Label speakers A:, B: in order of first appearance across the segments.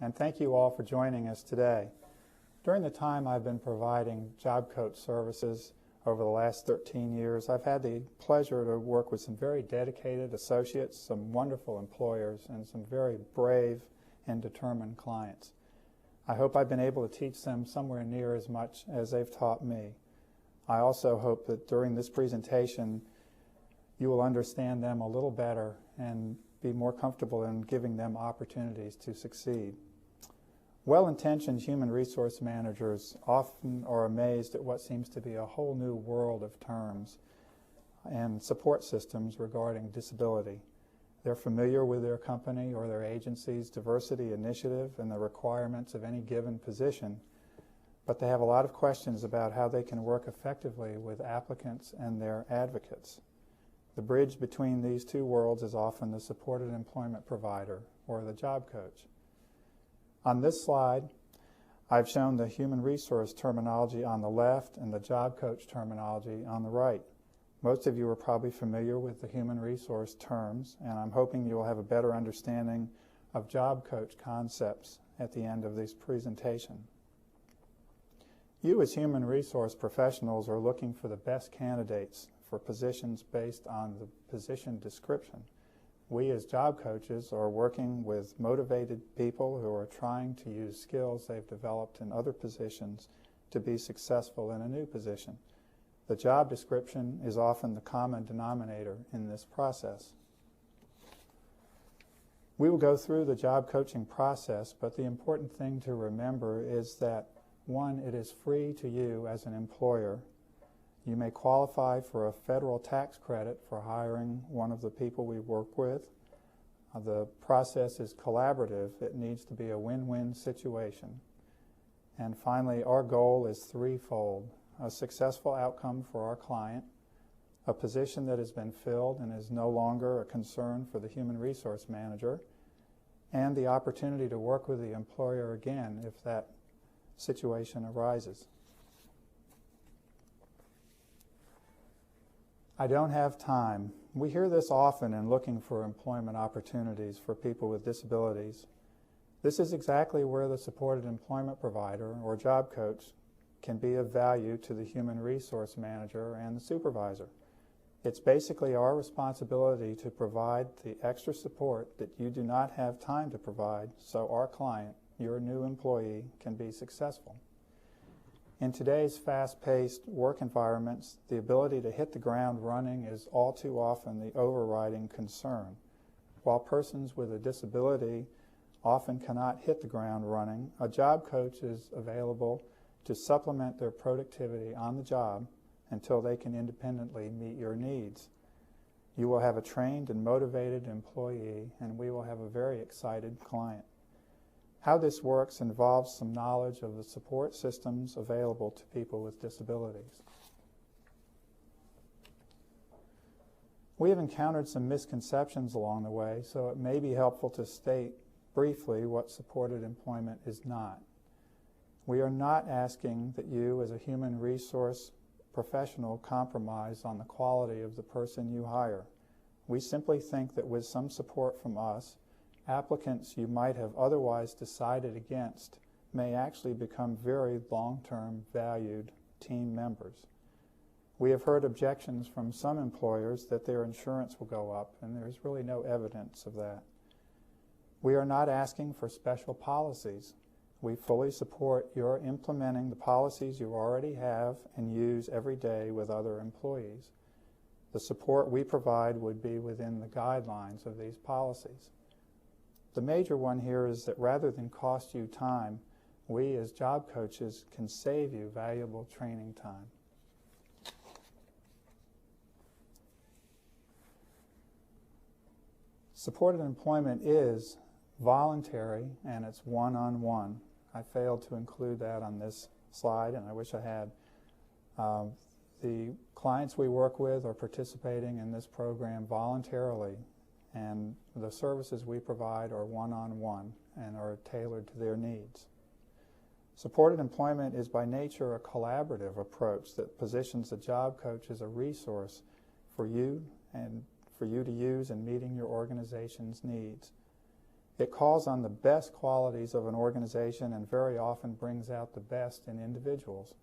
A: and thank you all for joining us today. During the time I've been providing job coach services over the last 13 years, I've had the pleasure to work with some very dedicated associates, some wonderful employers, and some very brave and determined clients. I hope I've been able to teach them somewhere near as much as they've taught me. I also hope that during this presentation you will understand them a little better and be more comfortable in giving them opportunities to succeed. Well-intentioned human resource managers often are amazed at what seems to be a whole new world of terms and support systems regarding disability. They're familiar with their company or their agency's diversity initiative and the requirements of any given position, but they have a lot of questions about how they can work effectively with applicants and their advocates. The bridge between these two worlds is often the supported employment provider or the job coach. On this slide, I've shown the human resource terminology on the left and the job coach terminology on the right. Most of you are probably familiar with the human resource terms, and I'm hoping you will have a better understanding of job coach concepts at the end of this presentation. You as human resource professionals are looking for the best candidates for positions based on the position description. We as job coaches are working with motivated people who are trying to use skills they've developed in other positions to be successful in a new position. The job description is often the common denominator in this process. We will go through the job coaching process, but the important thing to remember is that, one, it is free to you as an employer. You may qualify for a federal tax credit for hiring one of the people we work with. The process is collaborative. It needs to be a win-win situation. And finally, our goal is threefold: a successful outcome for our client, a position that has been filled and is no longer a concern for the human resource manager, and the opportunity to work with the employer again if that situation arises. I don't have time. We hear this often in looking for employment opportunities for people with disabilities. This is exactly where the supported employment provider or job coach can be of value to the human resource manager and the supervisor. It's basically our responsibility to provide the extra support that you do not have time to provide so our client, your new employee, can be successful. In today's fast-paced work environments, the ability to hit the ground running is all too often the overriding concern. While persons with a disability often cannot hit the ground running, a job coach is available to supplement their productivity on the job until they can independently meet your needs. You will have a trained and motivated employee, and we will have a very excited client. How this works involves some knowledge of the support systems available to people with disabilities. We have encountered some misconceptions along the way, so it may be helpful to state briefly what supported employment is not. We are not asking that you as a human resource professional compromise on the quality of the person you hire. We simply think that with some support from us, applicants you might have otherwise decided against may actually become very long-term valued team members. We have heard objections from some employers that their insurance will go up, and there's really no evidence of that. We are not asking for special policies. We fully support your implementing the policies you already have and use every day with other employees. The support we provide would be within the guidelines of these policies. The major one here is that rather than cost you time, we as job coaches can save you valuable training time. Supported employment is voluntary and it's one-on-one. I failed to include that on this slide, and I wish I had. The clients we work with are participating in this program voluntarily, and the services we provide are one-on-one and are tailored to their needs. Supported employment is by nature a collaborative approach that positions the job coach as a resource for you and for you to use in meeting your organization's needs. It calls on the best qualities of an organization and very often brings out the best in individuals.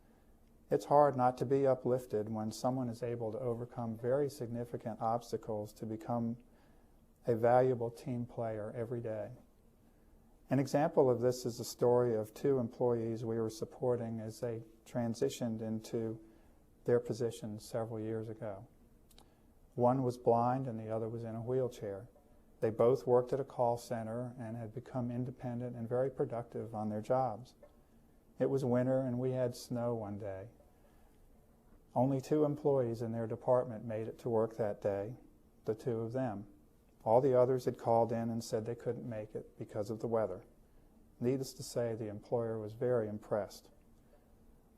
A: It's hard not to be uplifted when someone is able to overcome very significant obstacles to become a valuable team player every day. An example of this is the story of two employees we were supporting as they transitioned into their positions several years ago. One was blind and the other was in a wheelchair. They both worked at a call center and had become independent and very productive on their jobs. It was winter and we had snow one day. Only 2 employees in their department made it to work that day, the 2 of them. All the others had called in and said they couldn't make it because of the weather. Needless to say, the employer was very impressed.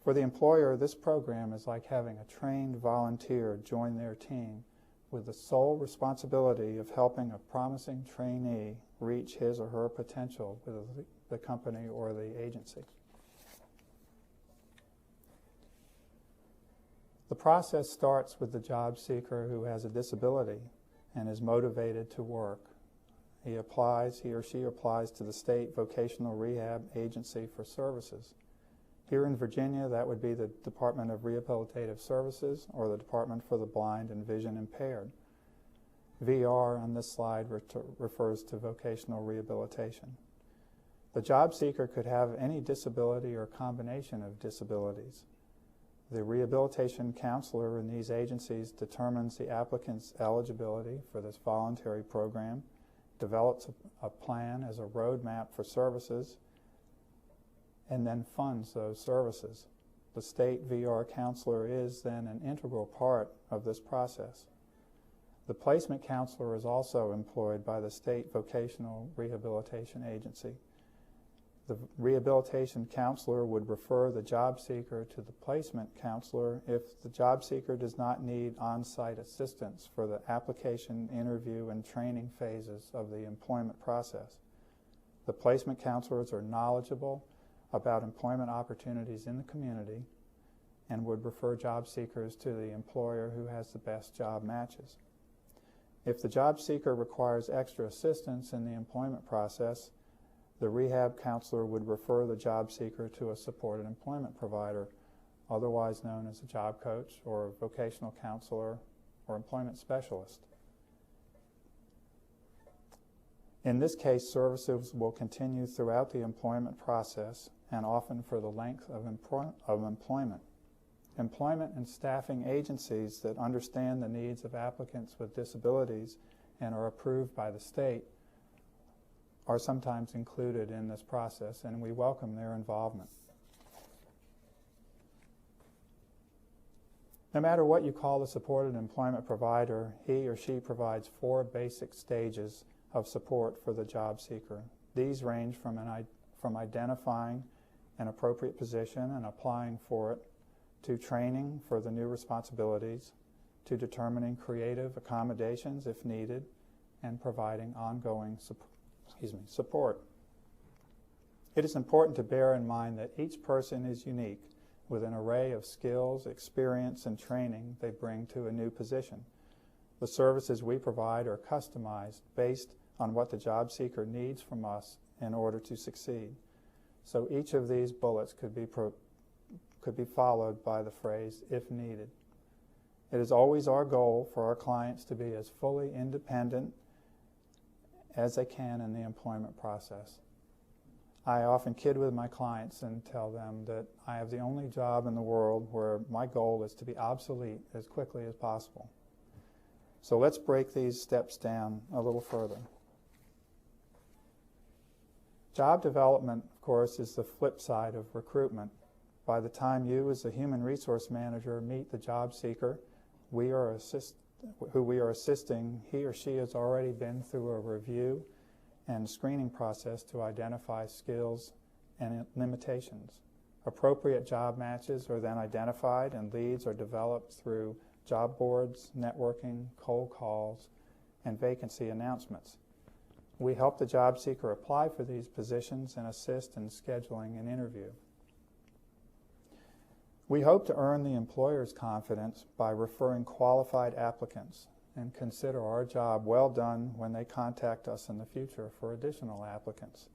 A: For the employer, this program is like having a trained volunteer join their team with the sole responsibility of helping a promising trainee reach his or her potential with the company or the agency. The process starts with the job seeker who has a disability and is motivated to work. He or she applies to the state vocational rehab agency for services. Here in Virginia, that would be the Department of Rehabilitative Services or the Department for the Blind and Vision Impaired. VR on this slide refers to vocational rehabilitation. The job seeker could have any disability or combination of disabilities. The rehabilitation counselor in these agencies determines the applicant's eligibility for this voluntary program, develops a plan as a roadmap for services, and then funds those services. The state VR counselor is then an integral part of this process. The placement counselor is also employed by the state vocational rehabilitation agency. The rehabilitation counselor would refer the job seeker to the placement counselor if the job seeker does not need on-site assistance for the application, interview, and training phases of the employment process. The placement counselors are knowledgeable about employment opportunities in the community and would refer job seekers to the employer who has the best job matches. If the job seeker requires extra assistance in the employment process, the rehab counselor would refer the job seeker to a supported employment provider, otherwise known as a job coach or a vocational counselor or employment specialist. In this case, services will continue throughout the employment process and often for the length of employment. Employment and staffing agencies that understand the needs of applicants with disabilities and are approved by the state are sometimes included in this process, and we welcome their involvement. No matter what you call the supported employment provider, he or she provides 4 basic stages of support for the job seeker. These range from identifying an appropriate position and applying for it, to training for the new responsibilities, to determining creative accommodations if needed, and providing ongoing support. It is important to bear in mind that each person is unique with an array of skills, experience, and training they bring to a new position. The services we provide are customized based on what the job seeker needs from us in order to succeed. So each of these bullets could be followed by the phrase, if needed. It is always our goal for our clients to be as fully independent as they can in the employment process. I often kid with my clients and tell them that I have the only job in the world where my goal is to be obsolete as quickly as possible. So let's break these steps down a little further. Job development, of course, is the flip side of recruitment. By the time you as a human resource manager meet the job seeker who we are assisting, he or she has already been through a review and screening process to identify skills and limitations. Appropriate job matches are then identified and leads are developed through job boards, networking, cold calls, and vacancy announcements. We help the job seeker apply for these positions and assist in scheduling an interview. We hope to earn the employer's confidence by referring qualified applicants. and consider our job well done when they contact us in the future for additional applicants.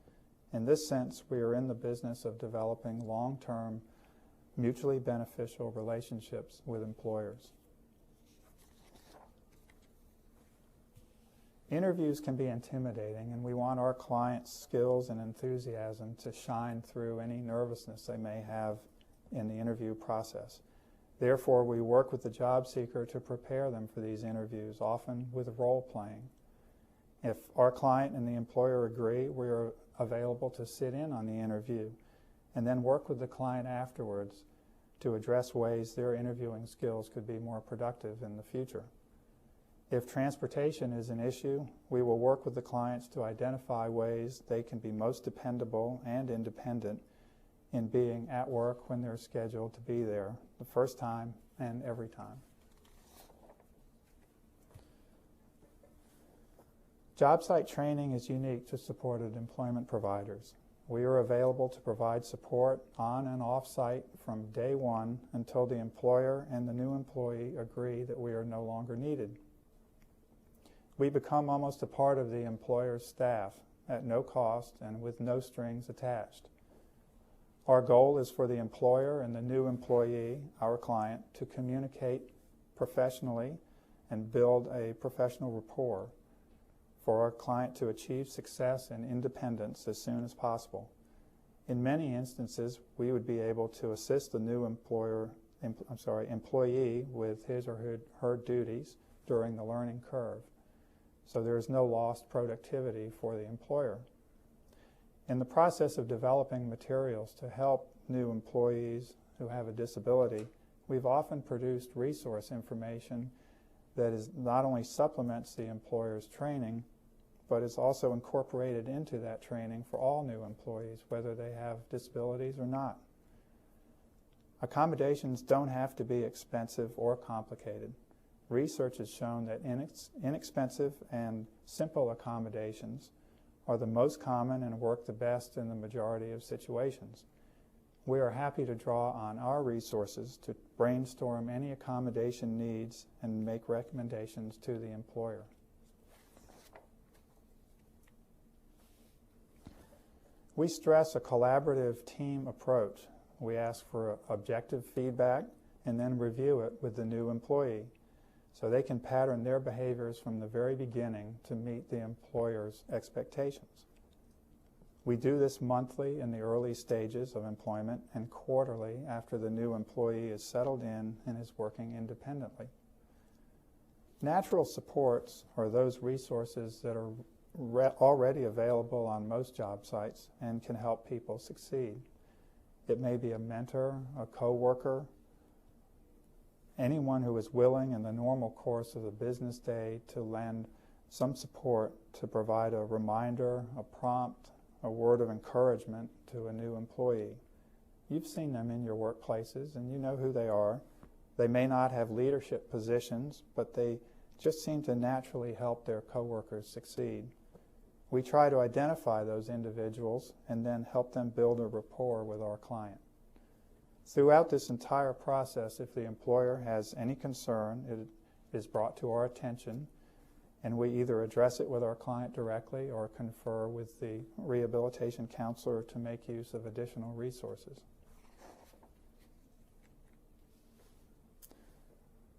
A: In this sense, we are in the business of developing long-term, mutually beneficial relationships with employers. Interviews can be intimidating, and we want our clients' skills and enthusiasm to shine through any nervousness they may have in the interview process. Therefore, we work with the job seeker to prepare them for these interviews, often with role playing. If our client and the employer agree, we are available to sit in on the interview and then work with the client afterwards to address ways their interviewing skills could be more productive in the future. If transportation is an issue, we will work with the clients to identify ways they can be most dependable and independent in being at work when they're scheduled to be there the first time and every time. Job site training is unique to supported employment providers. We are available to provide support on and off site from day one until the employer and the new employee agree that we are no longer needed. We become almost a part of the employer's staff at no cost and with no strings attached. Our goal is for the employer and the new employee, our client, to communicate professionally and build a professional rapport, for our client to achieve success and independence as soon as possible. In many instances, we would be able to assist the new employee with his or her duties during the learning curve, so there is no lost productivity for the employer. In the process of developing materials to help new employees who have a disability, we've often produced resource information that is not only supplements the employer's training, but is also incorporated into that training for all new employees, whether they have disabilities or not. Accommodations don't have to be expensive or complicated. Research has shown that inexpensive and simple accommodations are the most common and work the best in the majority of situations. We are happy to draw on our resources to brainstorm any accommodation needs and make recommendations to the employer. We stress a collaborative team approach. We ask for objective feedback and then review it with the new employee so they can pattern their behaviors from the very beginning to meet the employer's expectations. We do this monthly in the early stages of employment and quarterly after the new employee is settled in and is working independently. Natural supports are those resources that are already available on most job sites and can help people succeed. It may be a mentor, a coworker, anyone who is willing in the normal course of the business day to lend some support to provide a reminder, a prompt, a word of encouragement to a new employee. You've seen them in your workplaces and you know who they are. They may not have leadership positions, but they just seem to naturally help their coworkers succeed. We try to identify those individuals and then help them build a rapport with our client. Throughout this entire process, if the employer has any concern, it is brought to our attention, and we either address it with our client directly or confer with the rehabilitation counselor to make use of additional resources.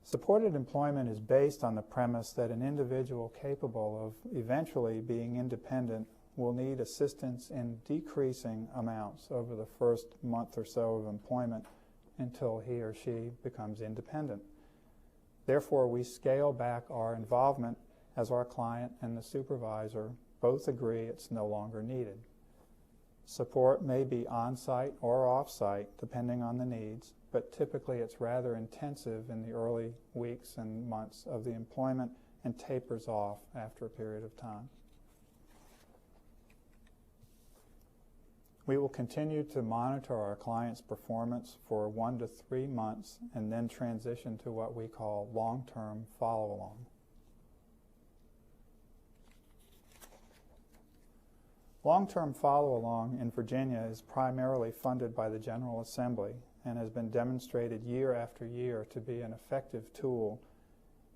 A: Supported employment is based on the premise that an individual capable of eventually being independent will need assistance in decreasing amounts over the first month or so of employment until he or she becomes independent. Therefore, we scale back our involvement as our client and the supervisor both agree it's no longer needed. Support may be on-site or off-site, depending on the needs, but typically it's rather intensive in the early weeks and months of the employment and tapers off after a period of time. We will continue to monitor our client's performance for 1 to 3 months and then transition to what we call long-term follow-along. Long-term follow-along in Virginia is primarily funded by the General Assembly and has been demonstrated year after year to be an effective tool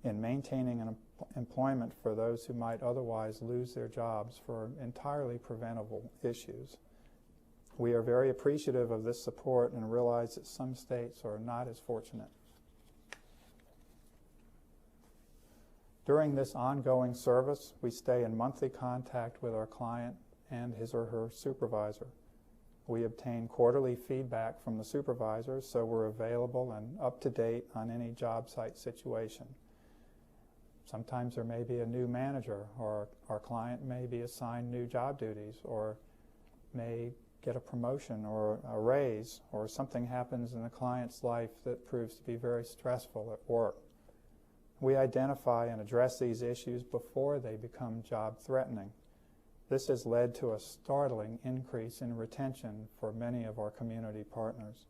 A: in maintaining employment for those who might otherwise lose their jobs for entirely preventable issues. We are very appreciative of this support and realize that some states are not as fortunate. During this ongoing service, we stay in monthly contact with our client and his or her supervisor. We obtain quarterly feedback from the supervisors, so we're available and up to date on any job site situation. Sometimes there may be a new manager, or our client may be assigned new job duties, or may get a promotion or a raise, or something happens in the client's life that proves to be very stressful at work. We identify and address these issues before they become job-threatening. This has led to a startling increase in retention for many of our community partners.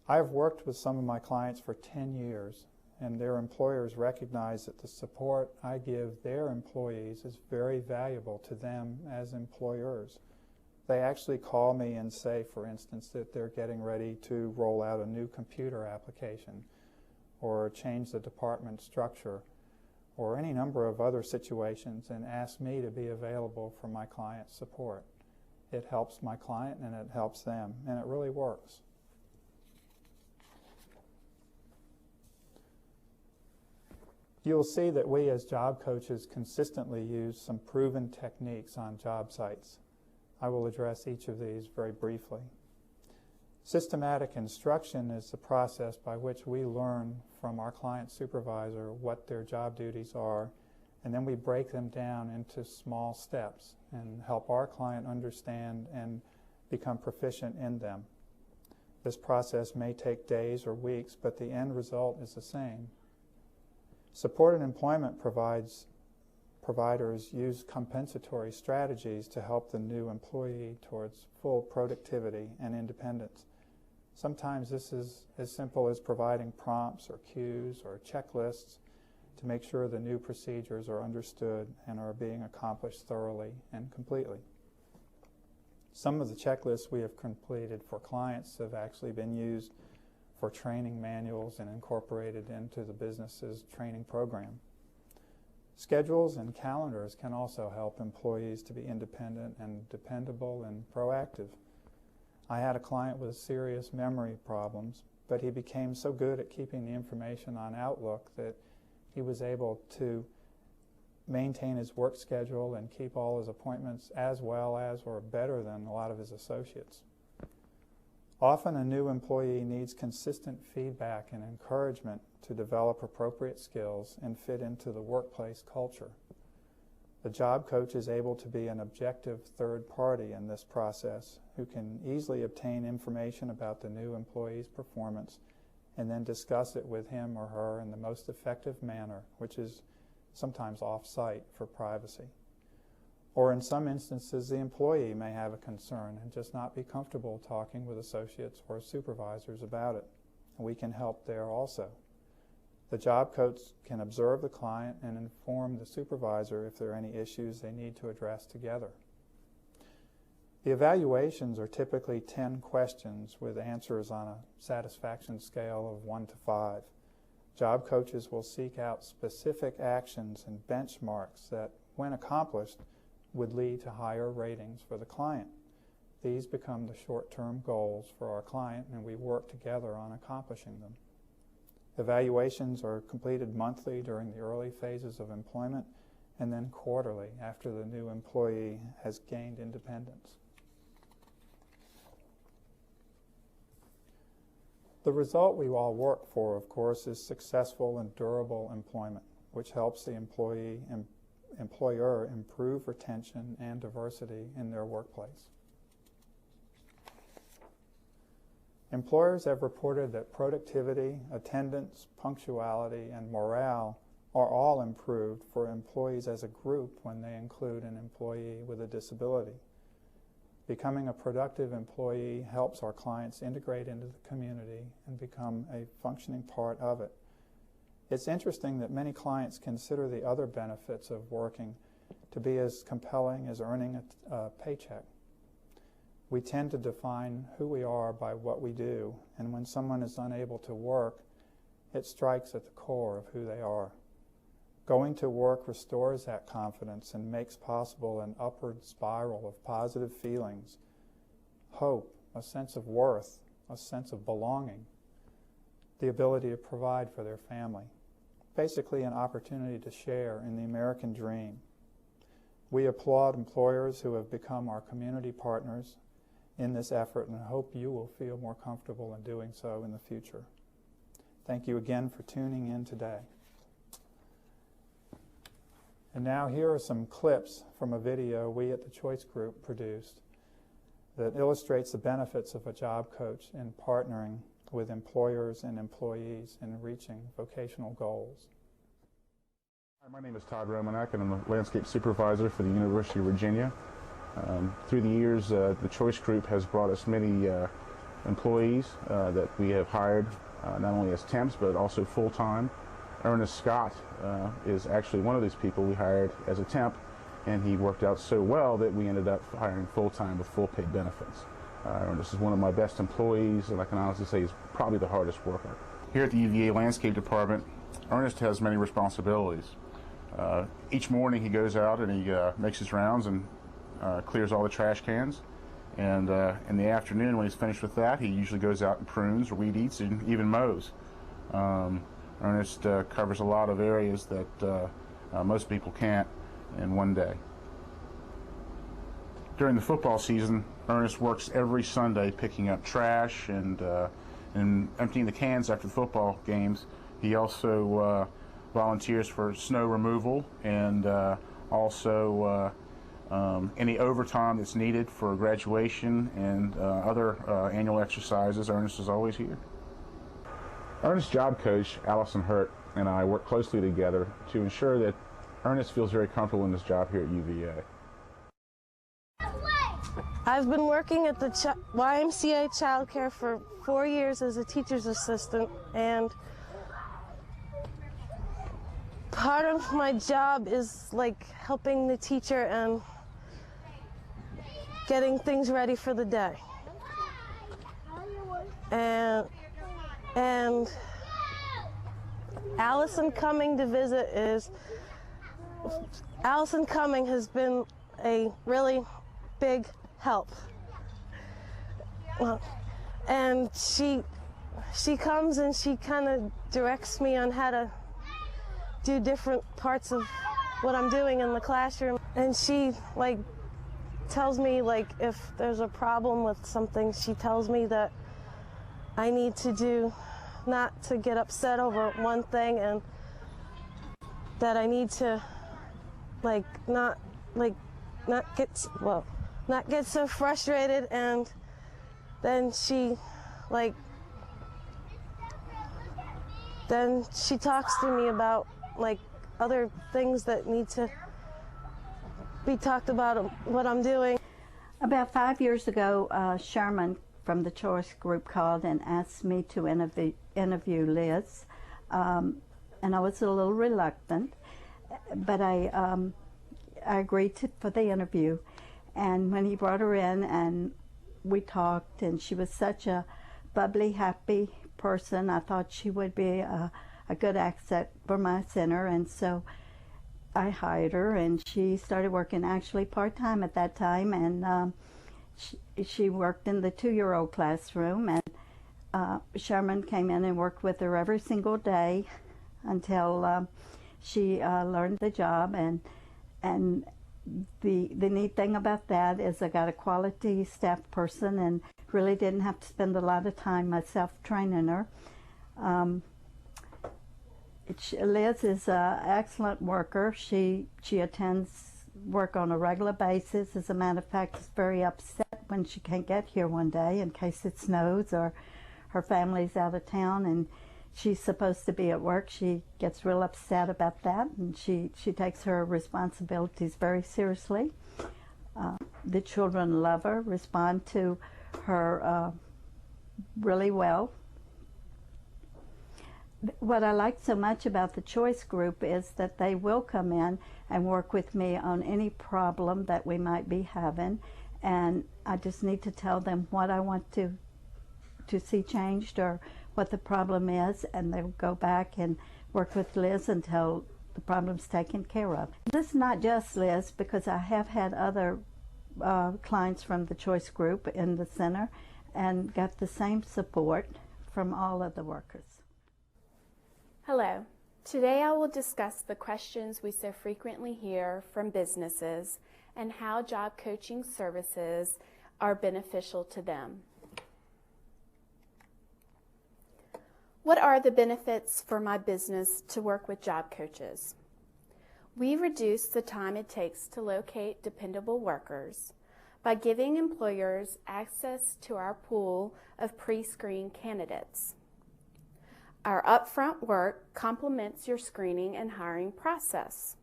A: I have worked with some of my clients for 10 years, and their employers recognize that the support I give their employees is very valuable to them as employers. They actually call me and say, for instance, that they're getting ready to roll out a new computer application or change the department structure or any number of other situations, and ask me to be available for my client's support. It helps my client and it helps them, and it really works. You'll see that we as job coaches consistently use some proven techniques on job sites. I will address each of these very briefly. Systematic instruction is the process by which we learn from our client supervisor what their job duties are, and then we break them down into small steps and help our client understand and become proficient in them. This process may take days or weeks, but the end result is the same. Supported employment providers use compensatory strategies to help the new employee towards full productivity and independence. Sometimes this is as simple as providing prompts or cues or checklists to make sure the new procedures are understood and are being accomplished thoroughly and completely. Some of the checklists we have completed for clients have actually been used for training manuals and incorporated into the business's training program. Schedules and calendars can also help employees to be independent and dependable and proactive. I had a client with serious memory problems, but he became so good at keeping the information on Outlook that he was able to maintain his work schedule and keep all his appointments as well as or better than a lot of his associates. Often a new employee needs consistent feedback and encouragement to develop appropriate skills and fit into the workplace culture. The job coach is able to be an objective third party in this process who can easily obtain information about the new employee's performance and then discuss it with him or her in the most effective manner, which is sometimes off-site for privacy. Or in some instances, the employee may have a concern and just not be comfortable talking with associates or supervisors about it. We can help there also. The job coach can observe the client and inform the supervisor if there are any issues they need to address together. The evaluations are typically 10 questions with answers on a satisfaction scale of 1 to 5. Job coaches will seek out specific actions and benchmarks that, when accomplished, would lead to higher ratings for the client. These become the short-term goals for our client, and we work together on accomplishing them. Evaluations are completed monthly during the early phases of employment and then quarterly after the new employee has gained independence. The result we all work for, of course, is successful and durable employment, which helps the employer improve retention and diversity in their workplace. Employers have reported that productivity, attendance, punctuality, and morale are all improved for employees as a group when they include an employee with a disability. Becoming a productive employee helps our clients integrate into the community and become a functioning part of it. It's interesting that many clients consider the other benefits of working to be as compelling as earning a paycheck. We tend to define who we are by what we do, and when someone is unable to work, it strikes at the core of who they are. Going to work restores that confidence and makes possible an upward spiral of positive feelings, hope, a sense of worth, a sense of belonging, the ability to provide for their family. Basically an opportunity to share in the American dream. We applaud employers who have become our community partners in this effort and hope you will feel more comfortable in doing so in the future. Thank you again for tuning in today. And now here are some clips from a video we at the Choice Group produced that illustrates the benefits of a job coach in partnering with employers and employees in reaching vocational goals.
B: Hi, my name is Todd Romanek, and I'm a landscape supervisor for the University of Virginia. Through the years, the Choice Group has brought us many employees that we have hired, not only as temps, but also full-time. Ernest Scott is actually one of these people we hired as a temp, and he worked out so well that we ended up hiring full-time with full paid benefits. Ernest is one of my best employees, and I can honestly say he's probably the hardest worker. Here at the UVA Landscape Department, Ernest has many responsibilities. Each morning he goes out and he makes his rounds and clears all the trash cans, and in the afternoon when he's finished with that, he usually goes out and prunes or weed eats and even mows. Ernest covers a lot of areas that most people can't in one day. During the football season, Ernest works every Sunday picking up trash and emptying the cans after the football games. He also volunteers for snow removal and also any overtime that's needed for graduation and other annual exercises. Ernest is always here. Ernest's job coach, Allison Hurt, and I work closely together to ensure that Ernest feels very comfortable in his job here at UVA.
C: I've been working at the YMCA childcare for 4 years as a teacher's assistant, and part of my job is like helping the teacher and getting things ready for the day. And Allison coming to visit Allison coming has been a really big help. And she comes and she kind of directs me on how to do different parts of what I'm doing in the classroom. And she like tells me like if there's a problem with something, she tells me that I need to do not to get upset over one thing, and that I need to not get so frustrated. And then she talks to me about like other things that need to be talked about, what I'm doing.
D: About 5 years ago, Sherman from the Choice Group called and asked me to interview Liz, and I was a little reluctant, but I agreed for the interview. And when he brought her in and we talked, and she was such a bubbly, happy person, I thought she would be a good asset for my center, and so I hired her, and she started working actually part-time at that time, and she worked in the 2-year-old classroom, and Sherman came in and worked with her every single day until she learned the job. And the neat thing about that is I got a quality staff person and really didn't have to spend a lot of time myself training her. Liz is an excellent worker. She attends work on a regular basis. As a matter of fact, is very upset when she can't get here one day in case it snows or her family's out of town and she's supposed to be at work. She gets real upset about that, and she takes her responsibilities very seriously. The children love her, respond to her really well. What I like so much about the Choice Group is that they will come in and work with me on any problem that we might be having, and I just need to tell them what I want to see changed or what the problem is, and they'll go back and work with Liz until the problem's taken care of. This is not just Liz, because I have had other clients from the choice group in the center and got the same support from all of the workers.
E: Hello. Today I will discuss the questions we so frequently hear from businesses and how job coaching services are beneficial to them. What are the benefits for my business to work with job coaches? We reduce the time it takes to locate dependable workers by giving employers access to our pool of pre-screened candidates. Our upfront work complements your screening and hiring process.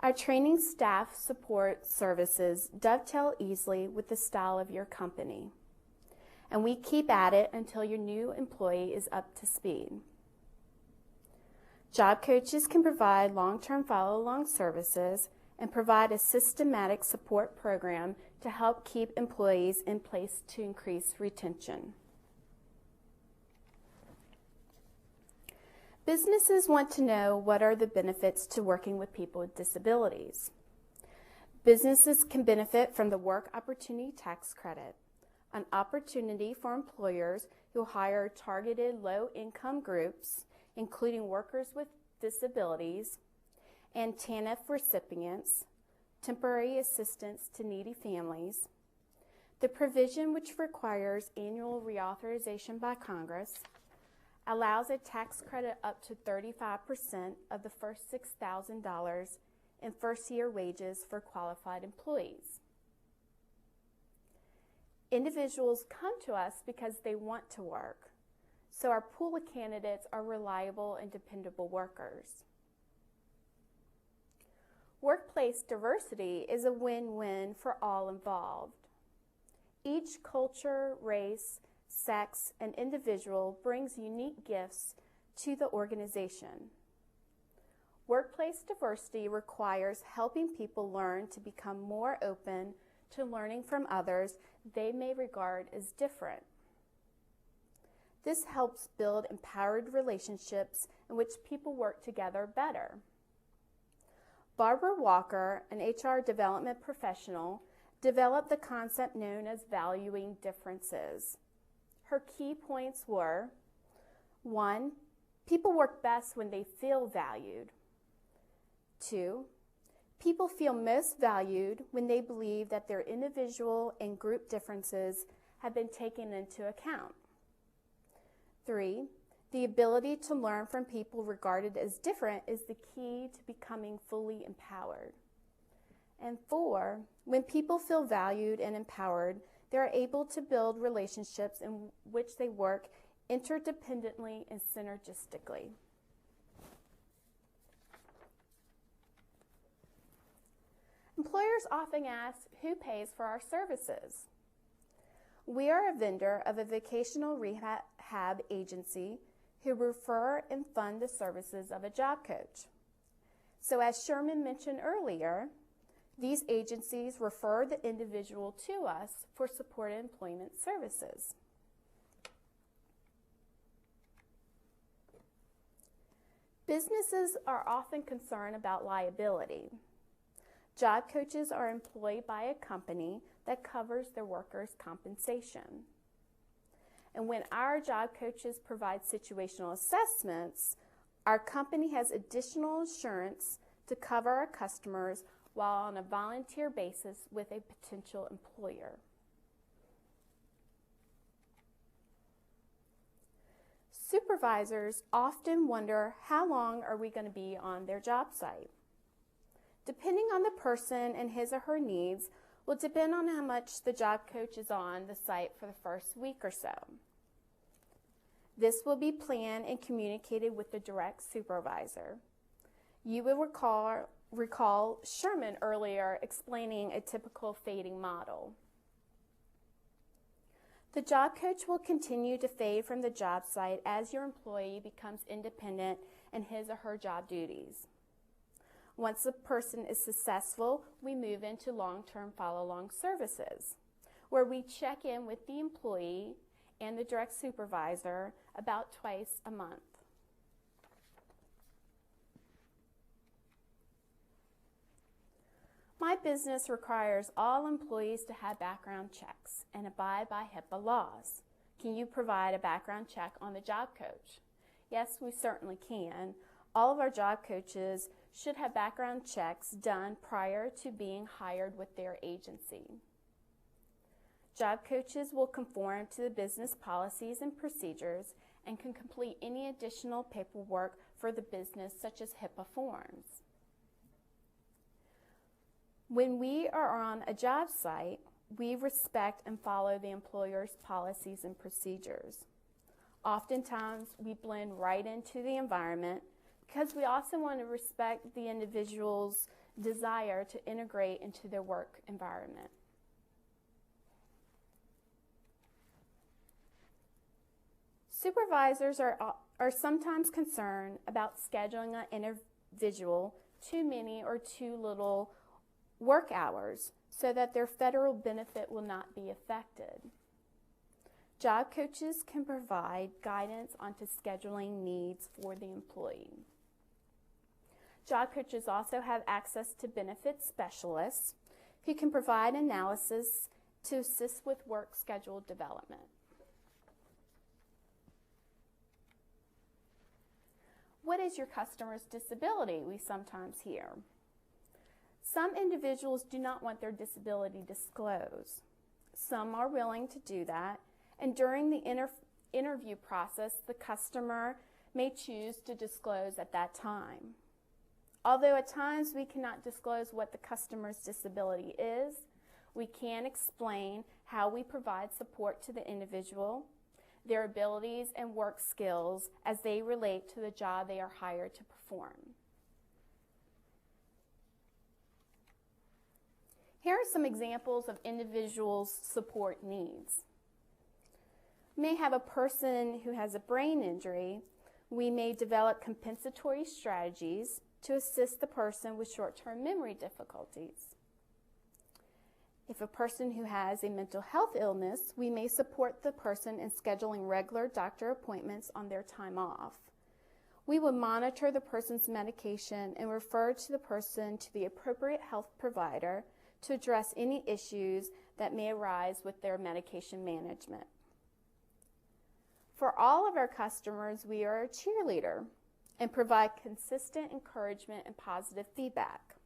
E: Our training staff support services dovetail easily with the style of your company, and we keep at it until your new employee is up to speed. Job coaches can provide long-term follow-along services and provide a systematic support program to help keep employees in place to increase retention. Businesses want to know what are the benefits to working with people with disabilities. Businesses can benefit from the Work Opportunity Tax Credit, an opportunity for employers who hire targeted low-income groups, including workers with disabilities, and TANF recipients, temporary assistance to needy families. The provision, which requires annual reauthorization by Congress, allows a tax credit up to 35% of the first $6,000 in first-year wages for qualified employees. Individuals come to us because they want to work, so our pool of candidates are reliable and dependable workers. Workplace diversity is a win-win for all involved. Each culture, race, sex, and individual brings unique gifts to the organization. Workplace diversity requires helping people learn to become more open to learning from others they may regard as different. This helps build empowered relationships in which people work together better. Barbara Walker, an HR development professional, developed the concept known as valuing differences. Her key points were: 1, people work best when they feel valued. 2, people feel most valued when they believe that their individual and group differences have been taken into account. 3, the ability to learn from people regarded as different is the key to becoming fully empowered. And 4, when people feel valued and empowered, they are able to build relationships in which they work interdependently and synergistically. Employers often ask, who pays for our services? We are a vendor of a vocational rehab agency who refer and fund the services of a job coach. So as Sherman mentioned earlier, these agencies refer the individual to us for supported employment services. Businesses are often concerned about liability. Job coaches are employed by a company that covers their workers' compensation. And when our job coaches provide situational assessments, our company has additional insurance to cover our customers while on a volunteer basis with a potential employer. Supervisors often wonder, how long are we going to be on their job site? Depending on the person and his or her needs will depend on how much the job coach is on the site for the first week or so. This will be planned and communicated with the direct supervisor. You will recall Sherman earlier explaining a typical fading model. The job coach will continue to fade from the job site as your employee becomes independent in his or her job duties. Once the person is successful, we move into long-term follow-along services, where we check in with the employee and the direct supervisor about twice a month. My business requires all employees to have background checks and abide by HIPAA laws. Can you provide a background check on the job coach? Yes, we certainly can. All of our job coaches should have background checks done prior to being hired with their agency. Job coaches will conform to the business policies and procedures and can complete any additional paperwork for the business, such as HIPAA forms. When we are on a job site, we respect and follow the employer's policies and procedures. Oftentimes, we blend right into the environment because we also want to respect the individual's desire to integrate into their work environment. Supervisors are sometimes concerned about scheduling an individual too many or too little work hours so that their federal benefit will not be affected. Job coaches can provide guidance onto scheduling needs for the employee. Job coaches also have access to benefits specialists who can provide analysis to assist with work schedule development. What is your customer's disability? We sometimes hear. Some individuals do not want their disability disclosed. Some are willing to do that, and during the interview process, the customer may choose to disclose at that time. Although at times we cannot disclose what the customer's disability is, we can explain how we provide support to the individual, their abilities and work skills as they relate to the job they are hired to perform. Here are some examples of individuals' support needs. We may have a person who has a brain injury. We may develop compensatory strategies to assist the person with short-term memory difficulties. If a person who has a mental health illness, we may support the person in scheduling regular doctor appointments on their time off. We will monitor the person's medication and refer to the person to the appropriate health provider to address any issues that may arise with their medication management. For all of our customers, we are a cheerleader and provide consistent encouragement and positive feedback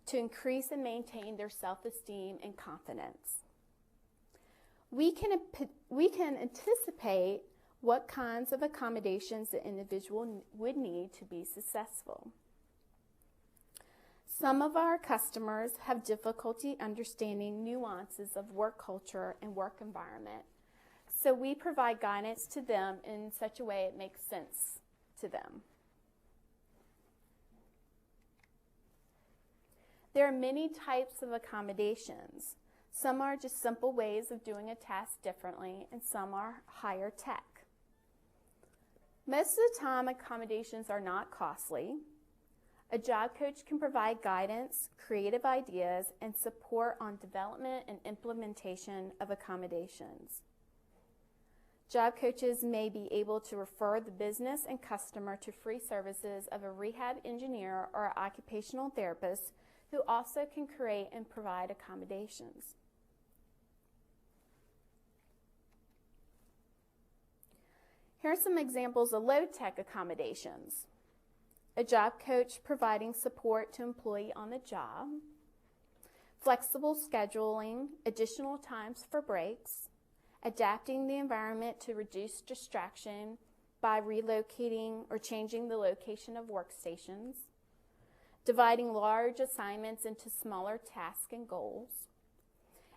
E: to increase and maintain their self-esteem and confidence. We can anticipate what kinds of accommodations the individual would need to be successful. Some of our customers have difficulty understanding nuances of work culture and work environment, so we provide guidance to them in such a way it makes sense to them. There are many types of accommodations. Some are just simple ways of doing a task differently, and some are higher tech. Most of the time, accommodations are not costly. A job coach can provide guidance, creative ideas, and support on development and implementation of accommodations. Job coaches may be able to refer the business and customer to free services of a rehab engineer or an occupational therapist who also can create and provide accommodations. Here are some examples of low-tech accommodations. A job coach providing support to employee on the job, flexible scheduling, additional times for breaks, adapting the environment to reduce distraction by relocating or changing the location of workstations, dividing large assignments into smaller tasks and goals,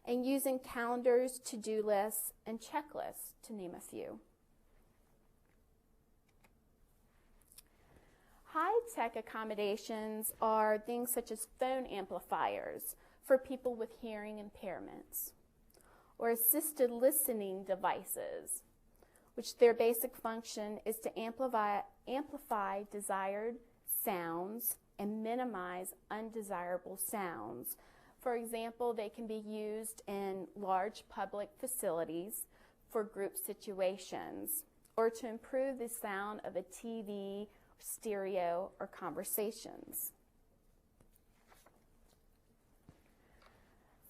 E: and using calendars, to-do lists, and checklists, to name a few. High-tech accommodations are things such as phone amplifiers for people with hearing impairments, or assisted listening devices, which their basic function is to amplify desired sounds and minimize undesirable sounds. For example, they can be used in large public facilities for group situations, or to improve the sound of a TV, stereo, or conversations.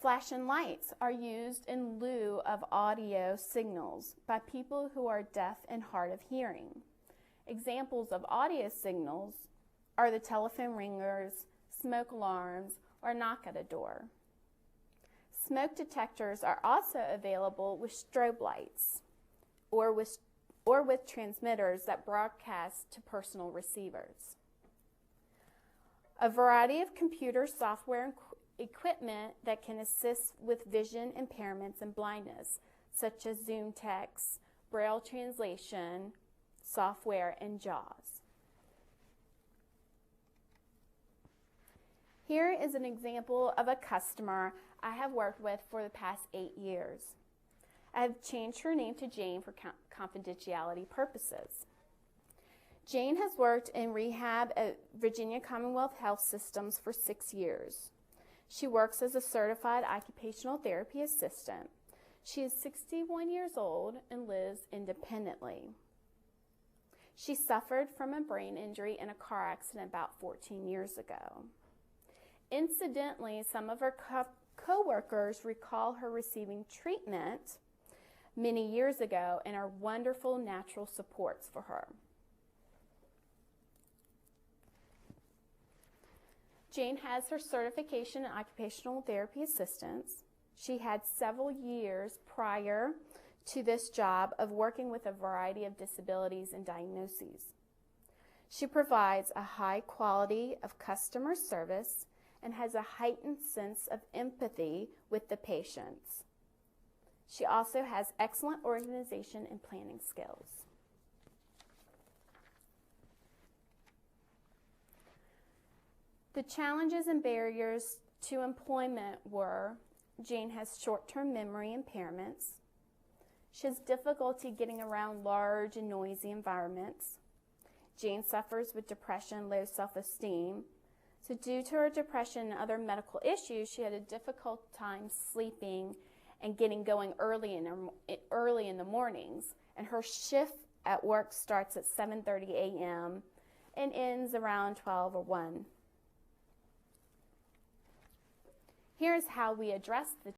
E: Flashing lights are used in lieu of audio signals by people who are deaf and hard of hearing. Examples of audio signals are the telephone ringers, smoke alarms, or knock at a door. Smoke detectors are also available with strobe lights or with transmitters that broadcast to personal receivers. A variety of computer software and equipment that can assist with vision impairments and blindness, such as Zoom text, Braille translation, software, and JAWS. Here is an example of a customer I have worked with for the past 8 years. I have changed her name to Jane for confidentiality purposes. Jane has worked in rehab at Virginia Commonwealth Health Systems for 6 years. She works as a certified occupational therapy assistant. She is 61 years old and lives independently. She suffered from a brain injury in a car accident about 14 years ago. Incidentally, some of her co-workers recall her receiving treatment many years ago and are wonderful natural supports for her. Jane has her certification in occupational therapy assistance. She had several years prior to this job of working with a variety of disabilities and diagnoses. She provides a high quality of customer service and has a heightened sense of empathy with the patients. She also has excellent organization and planning skills. The challenges and barriers to employment were: Jane has short-term memory impairments. She has difficulty getting around large and noisy environments. Jane suffers with depression, low self-esteem. So due to her depression and other medical issues, she had a difficult time sleeping and getting going early in the mornings. And her shift at work starts at 7:30 a.m. and ends around 12 or 1. Here's how we address the